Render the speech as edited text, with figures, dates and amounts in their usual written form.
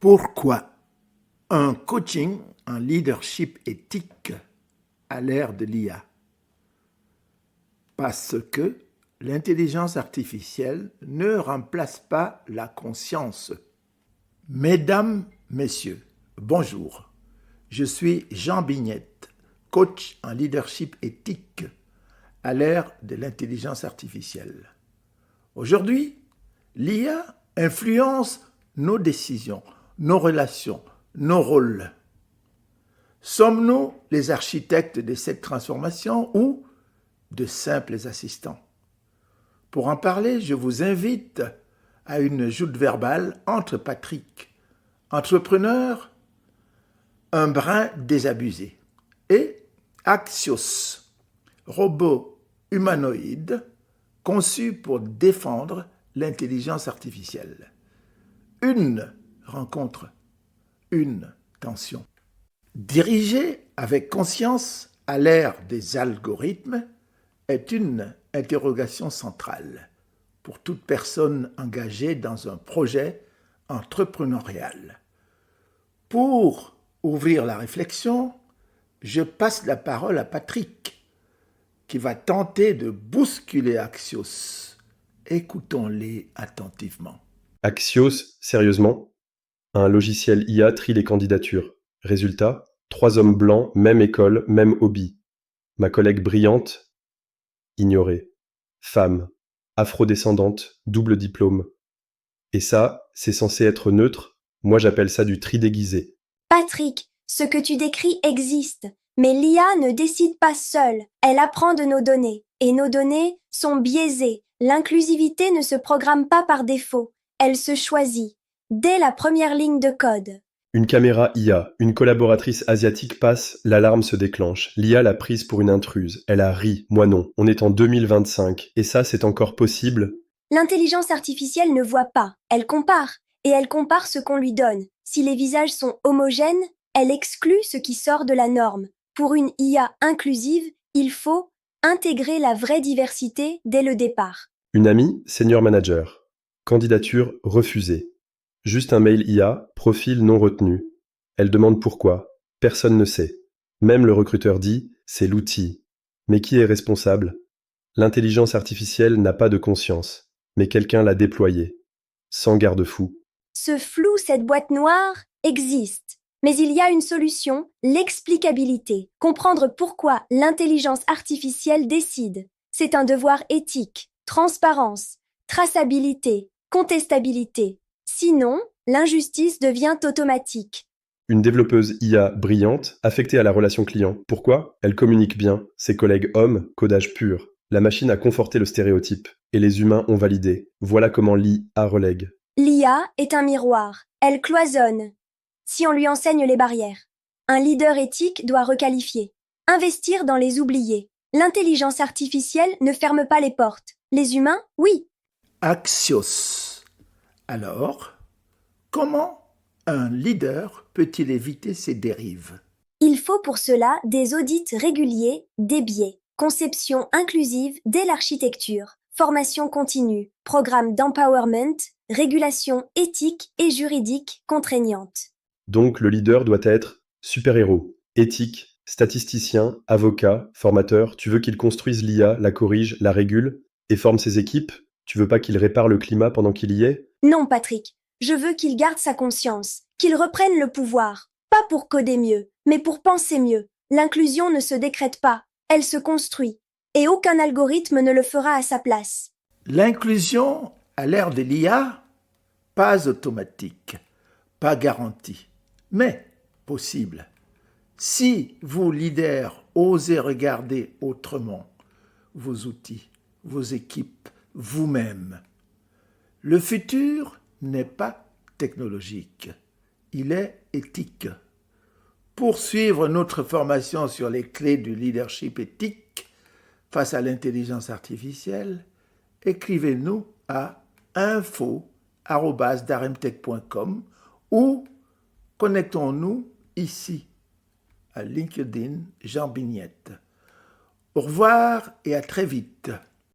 Pourquoi un coaching en leadership éthique à l'ère de l'IA? Parce que l'intelligence artificielle ne remplace pas la conscience. Mesdames, messieurs, bonjour. Je suis Jean Bignette, coach en leadership éthique à l'ère de l'intelligence artificielle. Aujourd'hui, l'IA influence nos décisions, nos relations, nos rôles. Sommes-nous les architectes de cette transformation ou de simples assistants? Pour en parler, je vous invite à une joute verbale entre Patrick, entrepreneur, un brin désabusé, et Axios, robot humanoïde conçu pour défendre l'intelligence artificielle. Une rencontre, une tension. Diriger avec conscience à l'ère des algorithmes est une interrogation centrale pour toute personne engagée dans un projet entrepreneurial. Pour ouvrir la réflexion, je passe la parole à Patrick, qui va tenter de bousculer Axios. Écoutons-les attentivement. Axios, sérieusement? Un logiciel IA trie les candidatures. Résultat, 3 hommes blancs, même école, même hobby. Ma collègue brillante, ignorée. Femme, afrodescendante, double diplôme. Et ça, c'est censé être neutre? Moi j'appelle ça du tri déguisé. Patrick, ce que tu décris existe, mais l'IA ne décide pas seule, elle apprend de nos données, et nos données sont biaisées. L'inclusivité ne se programme pas par défaut, elle se choisit, dès la première ligne de code. Une caméra IA, une collaboratrice asiatique passe, l'alarme se déclenche. L'IA l'a prise pour une intruse. Elle a ri, moi non. On est en 2025, et ça c'est encore possible? L'intelligence artificielle ne voit pas, elle compare, et elle compare ce qu'on lui donne. Si les visages sont homogènes, elle exclut ce qui sort de la norme. Pour une IA inclusive, il faut intégrer la vraie diversité dès le départ. Une amie, senior manager. Candidature refusée. Juste un mail IA, profil non retenu. Elle demande pourquoi. Personne ne sait. Même le recruteur dit, c'est l'outil. Mais qui est responsable? L'intelligence artificielle n'a pas de conscience, mais quelqu'un l'a déployée. Sans garde-fou. Ce flou, cette boîte noire, existe. Mais il y a une solution, l'explicabilité. Comprendre pourquoi l'intelligence artificielle décide. C'est un devoir éthique, transparence, traçabilité, contestabilité. Sinon, l'injustice devient automatique. Une développeuse IA brillante, affectée à la relation client. Pourquoi? Elle communique bien. Ses collègues hommes, codage pur. La machine a conforté le stéréotype, et les humains ont validé. Voilà comment l'IA relègue. L'IA est un miroir, elle cloisonne. Si on lui enseigne les barrières, un leader éthique doit requalifier, investir dans les oubliés. L'intelligence artificielle ne ferme pas les portes. Les humains, oui. Axios. Alors, comment un leader peut-il éviter ces dérives? Il faut pour cela des audits réguliers, des biais, conception inclusive dès l'architecture, formation continue, programme d'empowerment, régulation éthique et juridique contraignante. Donc le leader doit être super-héros, éthique, statisticien, avocat, formateur. Tu veux qu'il construise l'IA, la corrige, la régule et forme ses équipes? Tu veux pas qu'il répare le climat pendant qu'il y est? Non, Patrick, je veux qu'il garde sa conscience, qu'il reprenne le pouvoir, pas pour coder mieux, mais pour penser mieux. L'inclusion ne se décrète pas, elle se construit, et aucun algorithme ne le fera à sa place. L'inclusion à l'ère de l'IA, pas automatique, pas garantie, mais possible. Si vous, leaders, osez regarder autrement vos outils, vos équipes, vous-même, le futur n'est pas technologique, il est éthique. Pour suivre notre formation sur les clés du leadership éthique face à l'intelligence artificielle, écrivez-nous à info@daremtech.com ou connectons-nous ici à LinkedIn Jean Bignette. Au revoir et à très vite.